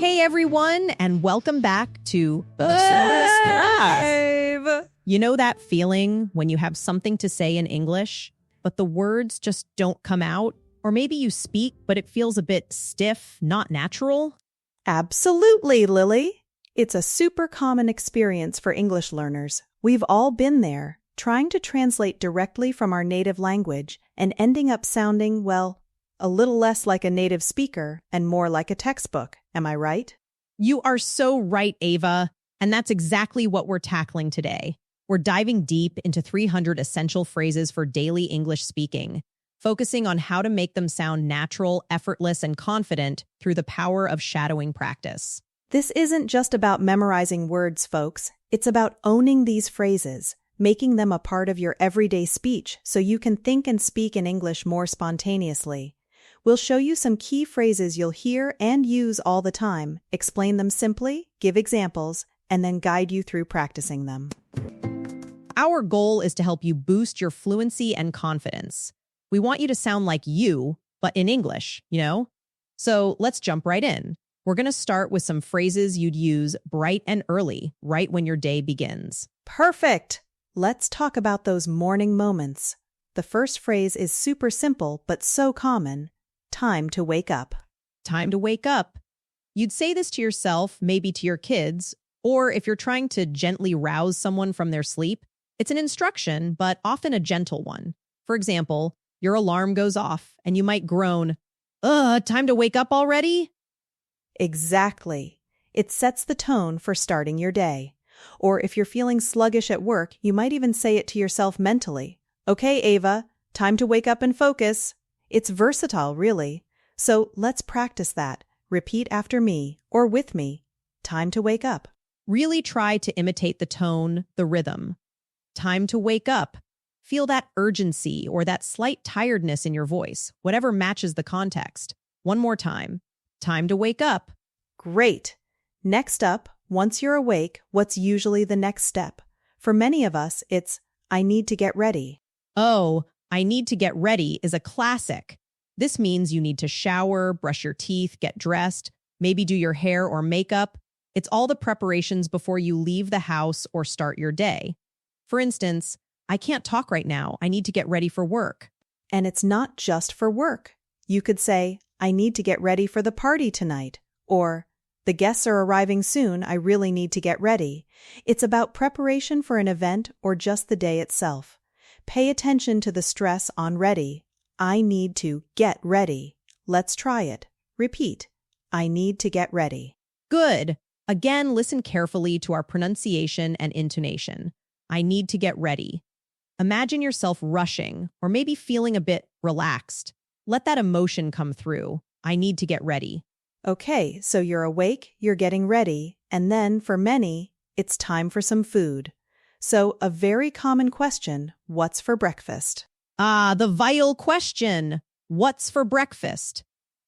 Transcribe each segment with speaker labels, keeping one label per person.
Speaker 1: Hey everyone, and welcome back to Five. You know that feeling when you have something to say in English, but the words just don't come out? Or maybe you speak, but it feels a bit stiff, not natural?
Speaker 2: Absolutely, Lily. It's a super common experience for English learners. We've all been there, trying to translate directly from our native language and ending up sounding, well, a little less like a native speaker and more like a textbook. Am I right?
Speaker 1: You are so right, Ava. And that's exactly what we're tackling today. We're diving deep into 300 essential phrases for daily English speaking, focusing on how to make them sound natural, effortless, and confident through the power of shadowing practice.
Speaker 2: This isn't just about memorizing words, folks. It's about owning these phrases, making them a part of your everyday speech so you can think and speak in English more spontaneously. We'll show you some key phrases you'll hear and use all the time, explain them simply, give examples, and then guide you through practicing them.
Speaker 1: Our goal is to help you boost your fluency and confidence. We want you to sound like you, but in English, So let's jump right in. We're going to start with some phrases you'd use bright and early, right when your day begins.
Speaker 2: Perfect! Let's talk about those morning moments. The first phrase is super simple, but so common. Time to wake up.
Speaker 1: Time to wake up. You'd say this to yourself, maybe to your kids, or if you're trying to gently rouse someone from their sleep, it's an instruction, but often a gentle one. For example, your alarm goes off and you might groan, time to wake up already?
Speaker 2: Exactly. It sets the tone for starting your day. Or if you're feeling sluggish at work, you might even say it to yourself mentally. Okay, Ava, time to wake up and focus. It's versatile, really. So let's practice that. Repeat after me or with me. Time to wake up.
Speaker 1: Really try to imitate the tone, the rhythm. Time to wake up. Feel that urgency or that slight tiredness in your voice, whatever matches the context. One more time. Time to wake up.
Speaker 2: Great. Next up, once you're awake, what's usually the next step? For many of us, it's, I need to get ready.
Speaker 1: Oh, I need to get ready is a classic. This means you need to shower, brush your teeth, get dressed, maybe do your hair or makeup. It's all the preparations before you leave the house or start your day. For instance, I can't talk right now. I need to get ready for work.
Speaker 2: And it's not just for work. You could say, I need to get ready for the party tonight. Or, the guests are arriving soon. I really need to get ready. It's about preparation for an event or just the day itself. Pay attention to the stress on ready. I need to get ready. Let's try it. Repeat. I need to get ready.
Speaker 1: Good. Again, listen carefully to our pronunciation and intonation. I need to get ready. Imagine yourself rushing or maybe feeling a bit relaxed. Let that emotion come through. I need to get ready.
Speaker 2: Okay, so you're awake, you're getting ready, and then, for many, it's time for some food. So, a very common question, what's for breakfast?
Speaker 1: The vital question. What's for breakfast?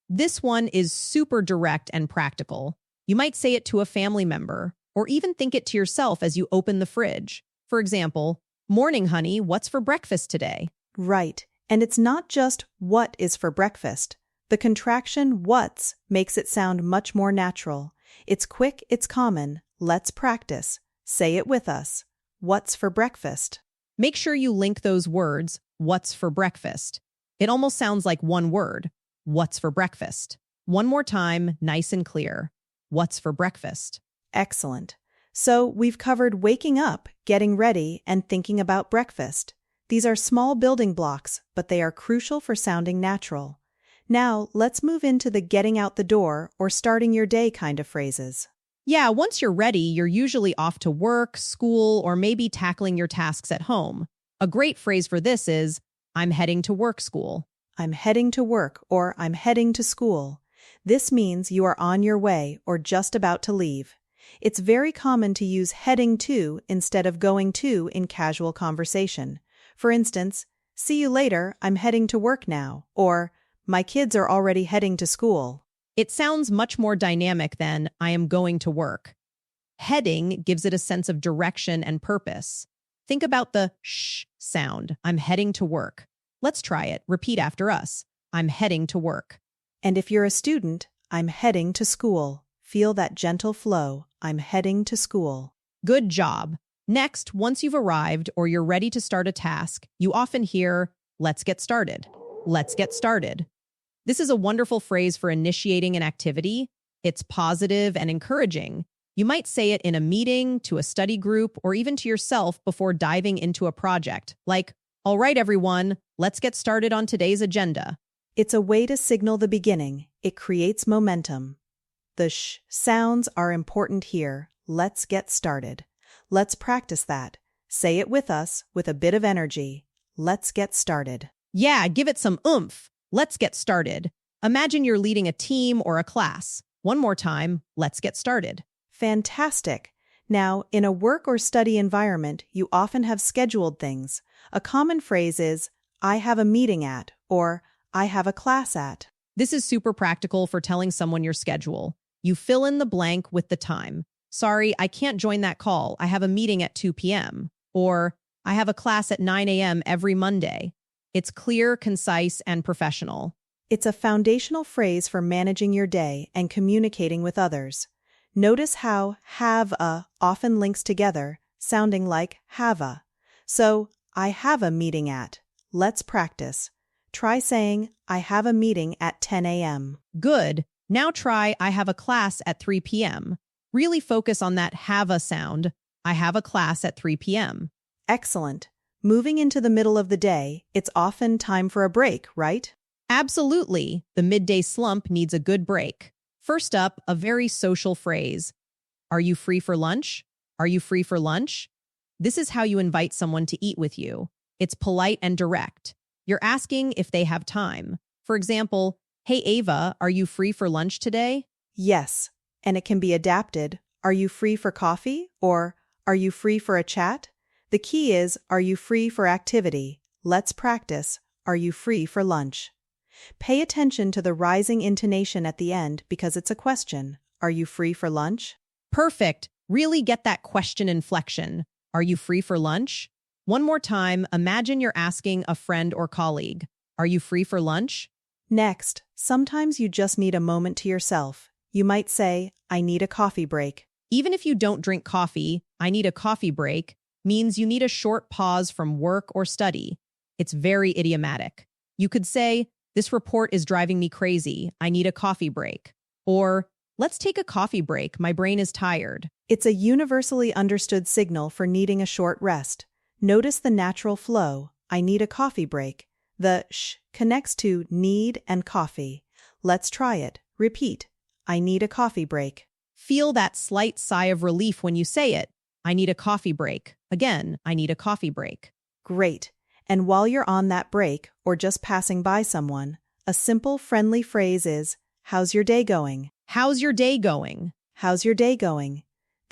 Speaker 1: This one is super direct and practical. You might say it to a family member, or even think it to yourself as you open the fridge. For example, morning, honey, what's for breakfast today?
Speaker 2: Right, and it's not just what is for breakfast. The contraction what's makes it sound much more natural. It's quick, it's common. Let's practice. Say it with us. What's for breakfast?
Speaker 1: Make sure you link those words, what's for breakfast. It almost sounds like one word, what's for breakfast. One more time, nice and clear. What's for breakfast?
Speaker 2: Excellent. So we've covered waking up, getting ready, and thinking about breakfast. These are small building blocks, but they are crucial for sounding natural. Now, let's move into the getting out the door or starting your day kind of phrases.
Speaker 1: Yeah, once you're ready, you're usually off to work, school, or maybe tackling your tasks at home. A great phrase for this is, I'm heading to work school.
Speaker 2: I'm heading to work or I'm heading to school. This means you are on your way or just about to leave. It's very common to use heading to instead of going to in casual conversation. For instance, see you later, I'm heading to work now, or my kids are already heading to school.
Speaker 1: It sounds much more dynamic than I am going to work. Heading gives it a sense of direction and purpose. Think about the sh sound. I'm heading to work. Let's try it. Repeat after us. I'm heading to work.
Speaker 2: And if you're a student, I'm heading to school. Feel that gentle flow. I'm heading to school.
Speaker 1: Good job. Next, once you've arrived or you're ready to start a task, you often hear, let's get started. Let's get started. This is a wonderful phrase for initiating an activity. It's positive and encouraging. You might say it in a meeting, to a study group, or even to yourself before diving into a project. Like, all right, everyone, let's get started on today's agenda.
Speaker 2: It's a way to signal the beginning. It creates momentum. The sh sounds are important here. Let's get started. Let's practice that. Say it with us with a bit of energy. Let's get started.
Speaker 1: Yeah, give it some oomph. Let's get started. Imagine you're leading a team or a class. One more time, let's get started.
Speaker 2: Fantastic. Now, in a work or study environment, you often have scheduled things. A common phrase is, I have a meeting at, or I have a class at.
Speaker 1: This is super practical for telling someone your schedule. You fill in the blank with the time. Sorry, I can't join that call. I have a meeting at 2 p.m. Or I have a class at 9 a.m. every Monday. It's clear, concise, and professional.
Speaker 2: It's a foundational phrase for managing your day and communicating with others. Notice how have a often links together, sounding like have a. So, I have a meeting at. Let's practice. Try saying, I have a meeting at 10 a.m.
Speaker 1: Good. Now try, I have a class at 3 p.m. Really focus on that have a sound. I have a class at 3 p.m.
Speaker 2: Excellent. Moving into the middle of the day, it's often time for a break, right?
Speaker 1: Absolutely. The midday slump needs a good break. First up, a very social phrase. Are you free for lunch? Are you free for lunch? This is how you invite someone to eat with you. It's polite and direct. You're asking if they have time. For example, hey Ava, are you free for lunch today?
Speaker 2: Yes, and it can be adapted. Are you free for coffee? Or are you free for a chat? The key is, are you free for activity? Let's practice. Are you free for lunch? Pay attention to the rising intonation at the end because it's a question. Are you free for lunch?
Speaker 1: Perfect. Really get that question inflection. Are you free for lunch? One more time, imagine you're asking a friend or colleague, are you free for lunch?
Speaker 2: Next, sometimes you just need a moment to yourself. You might say, I need a coffee break.
Speaker 1: Even if you don't drink coffee, I need a coffee break means you need a short pause from work or study. It's very idiomatic. You could say, this report is driving me crazy. I need a coffee break. Or, let's take a coffee break. My brain is tired.
Speaker 2: It's a universally understood signal for needing a short rest. Notice the natural flow. I need a coffee break. The sh connects to need and coffee. Let's try it. Repeat. I need a coffee break.
Speaker 1: Feel that slight sigh of relief when you say it. I need a coffee break. Again, I need a coffee break.
Speaker 2: Great. And while you're on that break, or just passing by someone, a simple, friendly phrase is, how's your day going?
Speaker 1: How's your day going?
Speaker 2: How's your day going?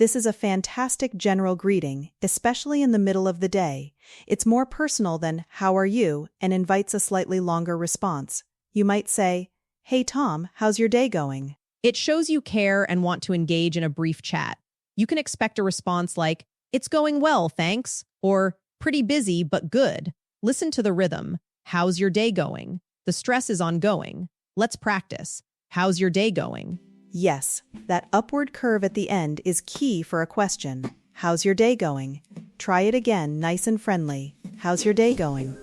Speaker 2: This is a fantastic general greeting, especially in the middle of the day. It's more personal than, how are you, and invites a slightly longer response. You might say, hey Tom, how's your day going?
Speaker 1: It shows you care and want to engage in a brief chat. You can expect a response like, it's going well, thanks, or pretty busy but good. Listen to the rhythm. How's your day going? The stress is ongoing. Let's practice. How's your day going?
Speaker 2: Yes, that upward curve at the end is key for a question. How's your day going? Try it again, nice and friendly. How's your day going?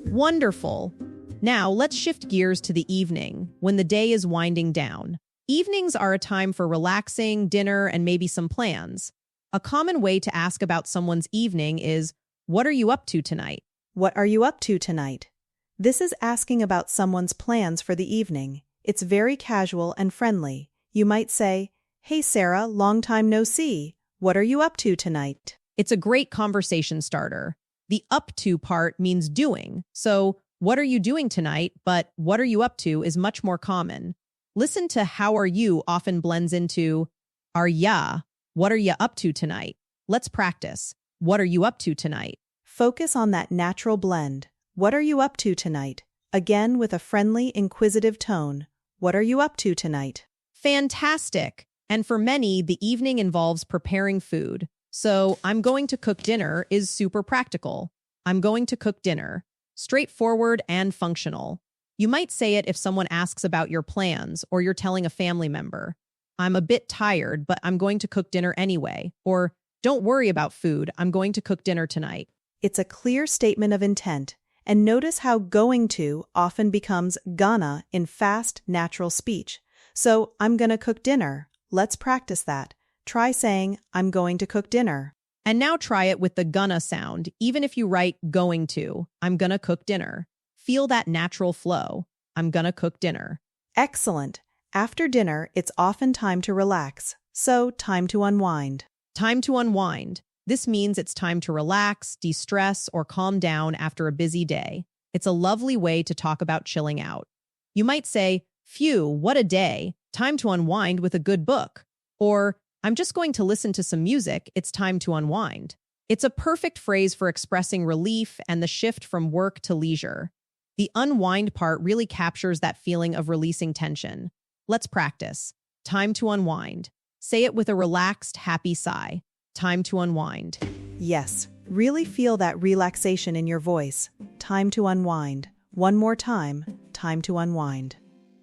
Speaker 1: Wonderful. Now let's shift gears to the evening, when the day is winding down. Evenings are a time for relaxing, dinner, and maybe some plans. A common way to ask about someone's evening is, what are you up to tonight?
Speaker 2: What are you up to tonight? This is asking about someone's plans for the evening. It's very casual and friendly. You might say, hey Sarah, long time no see. What are you up to tonight?
Speaker 1: It's a great conversation starter. The up to part means doing. So, what are you doing tonight? But what are you up to is much more common. Listen to how are you often blends into are ya. What are you up to tonight? Let's practice. What are you up to tonight?
Speaker 2: Focus on that natural blend. What are you up to tonight? Again with a friendly, inquisitive tone. What are you up to tonight?
Speaker 1: Fantastic. And for many, the evening involves preparing food. So, I'm going to cook dinner is super practical. I'm going to cook dinner. Straightforward and functional. You might say it if someone asks about your plans or you're telling a family member. I'm a bit tired, but I'm going to cook dinner anyway. Or, don't worry about food, I'm going to cook dinner tonight.
Speaker 2: It's a clear statement of intent, and notice how going to often becomes gonna in fast, natural speech. So, I'm gonna cook dinner. Let's practice that. Try saying, I'm going to cook dinner.
Speaker 1: And now try it with the gonna sound, even if you write going to, I'm gonna cook dinner. Feel that natural flow. I'm gonna cook dinner.
Speaker 2: Excellent. After dinner, it's often time to relax, so time to unwind.
Speaker 1: Time to unwind. This means it's time to relax, de-stress, or calm down after a busy day. It's a lovely way to talk about chilling out. You might say, phew, what a day. Time to unwind with a good book. Or, I'm just going to listen to some music. It's time to unwind. It's a perfect phrase for expressing relief and the shift from work to leisure. The unwind part really captures that feeling of releasing tension. Let's practice. Time to unwind. Say it with a relaxed, happy sigh. Time to unwind.
Speaker 2: Yes, really feel that relaxation in your voice. Time to unwind. One more time. Time to unwind.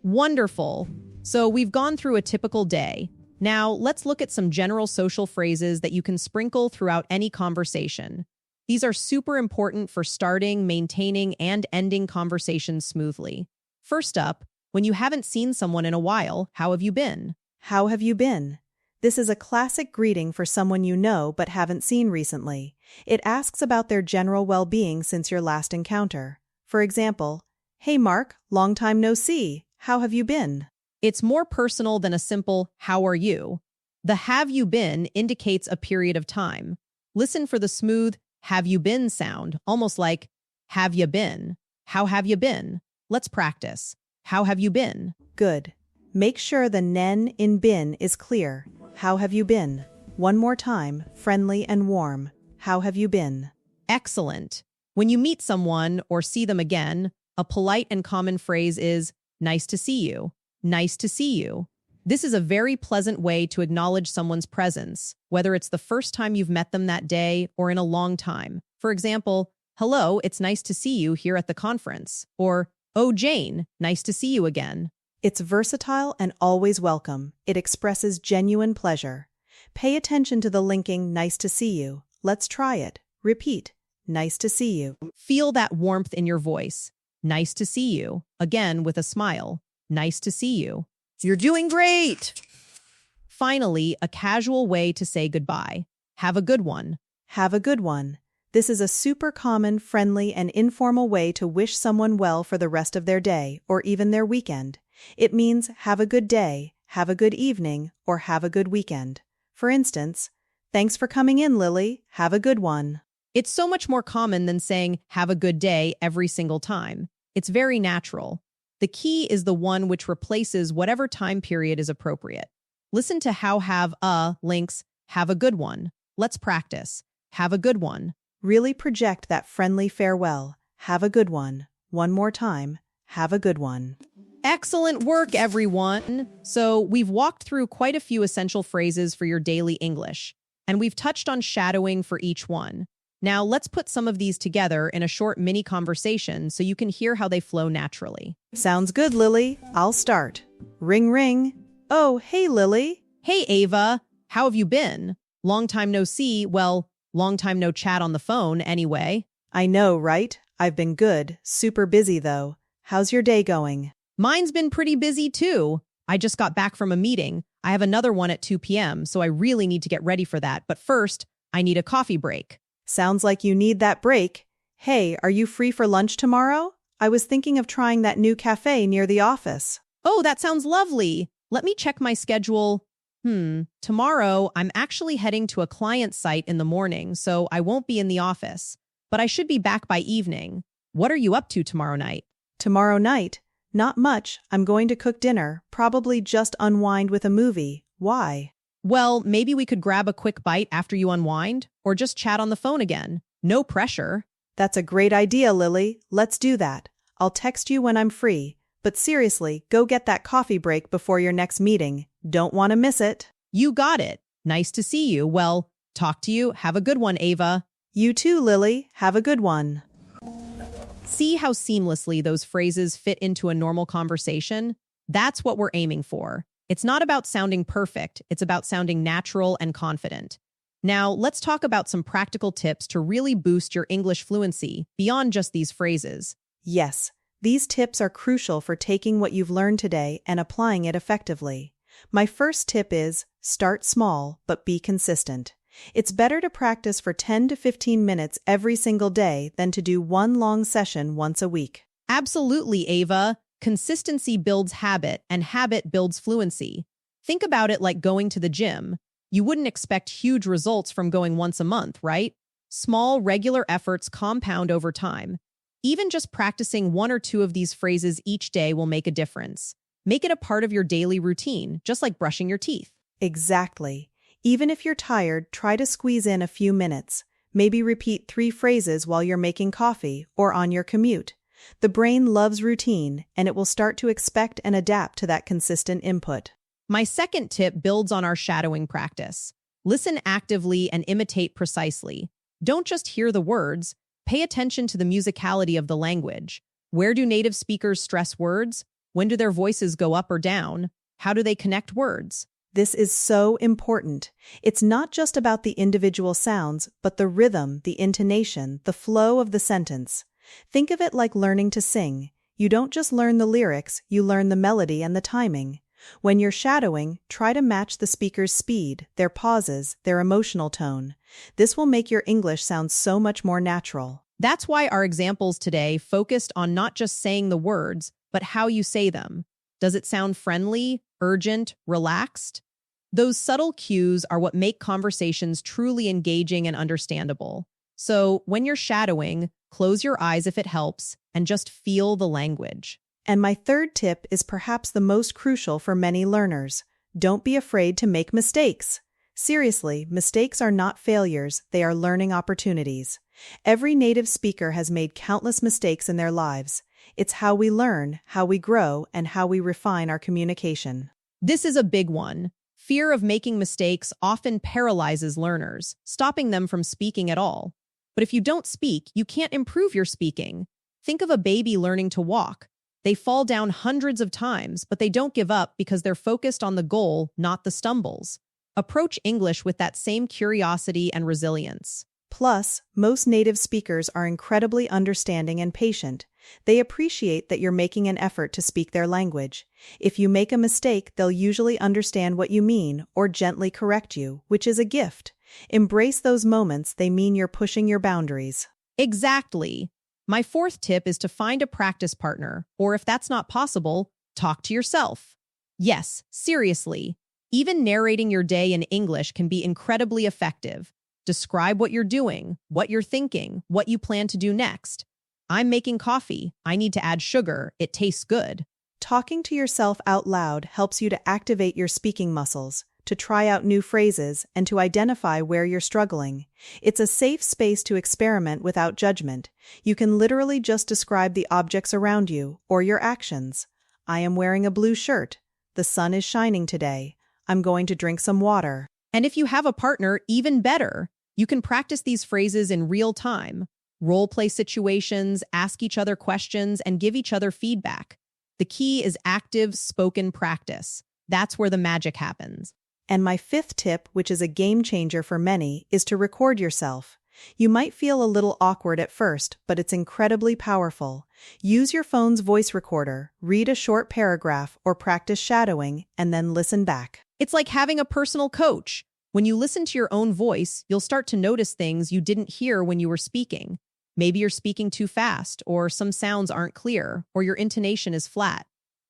Speaker 1: Wonderful. So we've gone through a typical day. Now, let's look at some general social phrases that you can sprinkle throughout any conversation. These are super important for starting, maintaining, and ending conversations smoothly. First up, when you haven't seen someone in a while, how have you been?
Speaker 2: How have you been? This is a classic greeting for someone you know but haven't seen recently. It asks about their general well-being since your last encounter. For example, hey Mark, long time no see. How have you been?
Speaker 1: It's more personal than a simple, how are you? The have you been indicates a period of time. Listen for the smooth, have you been sound, almost like, have you been? How have you been? Let's practice. How have you been?
Speaker 2: Good. Make sure the nen in been is clear. How have you been? One more time, friendly and warm. How have you been?
Speaker 1: Excellent. When you meet someone or see them again, a polite and common phrase is, nice to see you. Nice to see you. This is a very pleasant way to acknowledge someone's presence, whether it's the first time you've met them that day or in a long time. For example, hello, it's nice to see you here at the conference. Or, oh, Jane, nice to see you again.
Speaker 2: It's versatile and always welcome. It expresses genuine pleasure. Pay attention to the linking nice to see you. Let's try it. Repeat. Nice to see you.
Speaker 1: Feel that warmth in your voice. Nice to see you. Again, with a smile. Nice to see you. You're doing great! Finally, a casual way to say goodbye. Have a good one.
Speaker 2: Have a good one. This is a super common, friendly, and informal way to wish someone well for the rest of their day or even their weekend. It means have a good day, have a good evening, or have a good weekend. For instance, thanks for coming in, Lily. Have a good one.
Speaker 1: It's so much more common than saying have a good day every single time. It's very natural. The key is the one which replaces whatever time period is appropriate. Listen to how have a links have a good one. Let's practice. Have a good one.
Speaker 2: Really project that friendly farewell. Have a good one. One more time. Have a good one.
Speaker 1: Excellent work, everyone! So we've walked through quite a few essential phrases for your daily English, and we've touched on shadowing for each one. Now let's put some of these together in a short mini conversation so you can hear how they flow naturally.
Speaker 2: Sounds good, Lily. I'll start. Ring, ring. Oh, hey, Lily.
Speaker 1: Hey, Ava. How have you been? Long time no see. Well, long time no chat on the phone, anyway.
Speaker 2: I know, right? I've been good. Super busy, though. How's your day going?
Speaker 1: Mine's been pretty busy, too. I just got back from a meeting. I have another one at 2 p.m., so I really need to get ready for that. But first, I need a coffee break.
Speaker 2: Sounds like you need that break. Hey, are you free for lunch tomorrow? I was thinking of trying that new cafe near the office.
Speaker 1: Oh, that sounds lovely. Let me check my schedule. Tomorrow, I'm actually heading to a client site in the morning, so I won't be in the office. But I should be back by evening. What are you up to tomorrow night?
Speaker 2: Tomorrow night? Not much. I'm going to cook dinner, probably just unwind with a movie. Why?
Speaker 1: Well, maybe we could grab a quick bite after you unwind, or just chat on the phone again. No pressure.
Speaker 2: That's a great idea, Lily. Let's do that. I'll text you when I'm free. But seriously, go get that coffee break before your next meeting. Don't want to miss it.
Speaker 1: You got it. Nice to see you. Well, talk to you. Have a good one, Ava.
Speaker 2: You too, Lily. Have a good one.
Speaker 1: See how seamlessly those phrases fit into a normal conversation? That's what we're aiming for. It's not about sounding perfect, it's about sounding natural and confident. Now, let's talk about some practical tips to really boost your English fluency beyond just these phrases.
Speaker 2: Yes, these tips are crucial for taking what you've learned today and applying it effectively. My first tip is start small, but be consistent. It's better to practice for 10 to 15 minutes every single day than to do one long session once a week.
Speaker 1: Absolutely, Ava. Consistency builds habit, and habit builds fluency. Think about it like going to the gym. You wouldn't expect huge results from going once a month, right? Small, regular efforts compound over time. Even just practicing one or two of these phrases each day will make a difference. Make it a part of your daily routine, just like brushing your teeth.
Speaker 2: Exactly. Even if you're tired, try to squeeze in a few minutes. Maybe repeat 3 phrases while you're making coffee or on your commute. The brain loves routine, and it will start to expect and adapt to that consistent input.
Speaker 1: My second tip builds on our shadowing practice. Listen actively and imitate precisely. Don't just hear the words, pay attention to the musicality of the language. Where do native speakers stress words? When do their voices go up or down? How do they connect words?
Speaker 2: This is so important. It's not just about the individual sounds, but the rhythm, the intonation, the flow of the sentence. Think of it like learning to sing. You don't just learn the lyrics, you learn the melody and the timing. When you're shadowing, try to match the speaker's speed, their pauses, their emotional tone. This will make your English sound so much more natural.
Speaker 1: That's why our examples today focused on not just saying the words, but how you say them. Does it sound friendly, urgent, relaxed? Those subtle cues are what make conversations truly engaging and understandable. So when you're shadowing, close your eyes if it helps, and just feel the language.
Speaker 2: And my third tip is perhaps the most crucial for many learners. Don't be afraid to make mistakes. Seriously, mistakes are not failures, they are learning opportunities. Every native speaker has made countless mistakes in their lives. It's how we learn, how we grow, and how we refine our communication.
Speaker 1: This is a big one. Fear of making mistakes often paralyzes learners, stopping them from speaking at all. But if you don't speak, you can't improve your speaking. Think of a baby learning to walk. They fall down hundreds of times, but they don't give up because they're focused on the goal, not the stumbles. Approach English with that same curiosity and resilience.
Speaker 2: Plus, most native speakers are incredibly understanding and patient. They appreciate that you're making an effort to speak their language. If you make a mistake, they'll usually understand what you mean or gently correct you, which is a gift. Embrace those moments, they mean you're pushing your boundaries.
Speaker 1: Exactly. My fourth tip is to find a practice partner, or if that's not possible, talk to yourself. Yes, seriously. Even narrating your day in English can be incredibly effective. Describe what you're doing, what you're thinking, what you plan to do next. I'm making coffee. I need to add sugar. It tastes good.
Speaker 2: Talking to yourself out loud helps you to activate your speaking muscles, to try out new phrases, and to identify where you're struggling. It's a safe space to experiment without judgment. You can literally just describe the objects around you or your actions. I am wearing a blue shirt. The sun is shining today. I'm going to drink some water.
Speaker 1: And if you have a partner, even better. You can practice these phrases in real time. Role-play situations, ask each other questions, and give each other feedback. The key is active spoken practice. That's where the magic happens.
Speaker 2: And my fifth tip, which is a game changer for many, is to record yourself. You might feel a little awkward at first, but it's incredibly powerful. Use your phone's voice recorder, read a short paragraph, or practice shadowing, and then listen back.
Speaker 1: It's like having a personal coach. When you listen to your own voice, you'll start to notice things you didn't hear when you were speaking. Maybe you're speaking too fast, or some sounds aren't clear, or your intonation is flat.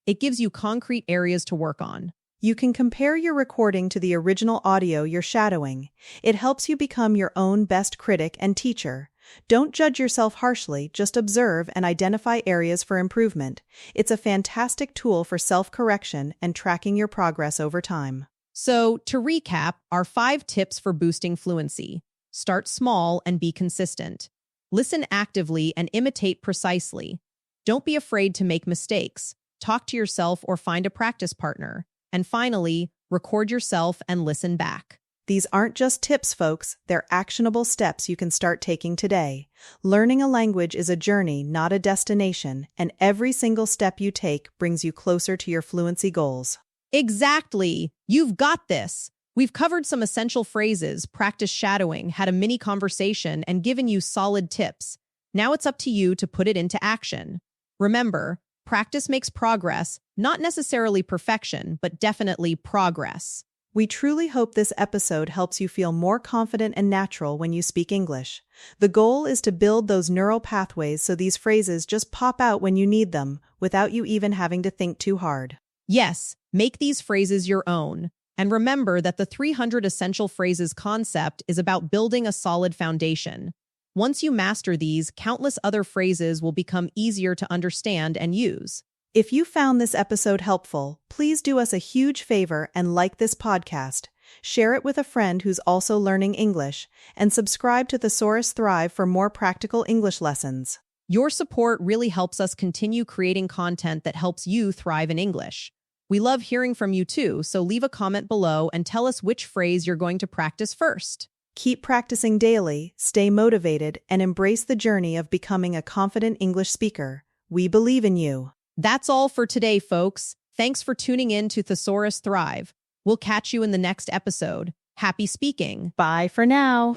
Speaker 1: It gives you concrete areas to work on.
Speaker 2: You can compare your recording to the original audio you're shadowing. It helps you become your own best critic and teacher. Don't judge yourself harshly, just observe and identify areas for improvement. It's a fantastic tool for self-correction and tracking your progress over time.
Speaker 1: So, to recap, our 5 tips for boosting fluency. Start small and be consistent. Listen actively and imitate precisely. Don't be afraid to make mistakes. Talk to yourself or find a practice partner. And finally, record yourself and listen back.
Speaker 2: These aren't just tips, folks. They're actionable steps you can start taking today. Learning a language is a journey, not a destination, and every single step you take brings you closer to your fluency goals.
Speaker 1: Exactly. You've got this. We've covered some essential phrases, practiced shadowing, had a mini conversation, and given you solid tips. Now it's up to you to put it into action. Remember, practice makes progress, not necessarily perfection, but definitely progress.
Speaker 2: We truly hope this episode helps you feel more confident and natural when you speak English. The goal is to build those neural pathways so these phrases just pop out when you need them, without you even having to think too hard.
Speaker 1: Yes, make these phrases your own. And remember that the 300 essential phrases concept is about building a solid foundation. Once you master these, countless other phrases will become easier to understand and use.
Speaker 2: If you found this episode helpful, please do us a huge favor and like this podcast, share it with a friend who's also learning English, and subscribe to Thesaurus Thrive for more practical English lessons.
Speaker 1: Your support really helps us continue creating content that helps you thrive in English. We love hearing from you too, so leave a comment below and tell us which phrase you're going to practice first.
Speaker 2: Keep practicing daily, stay motivated, and embrace the journey of becoming a confident English speaker. We believe in you.
Speaker 1: That's all for today, folks. Thanks for tuning in to Thesaurus Thrive. We'll catch you in the next episode. Happy speaking.
Speaker 2: Bye for now.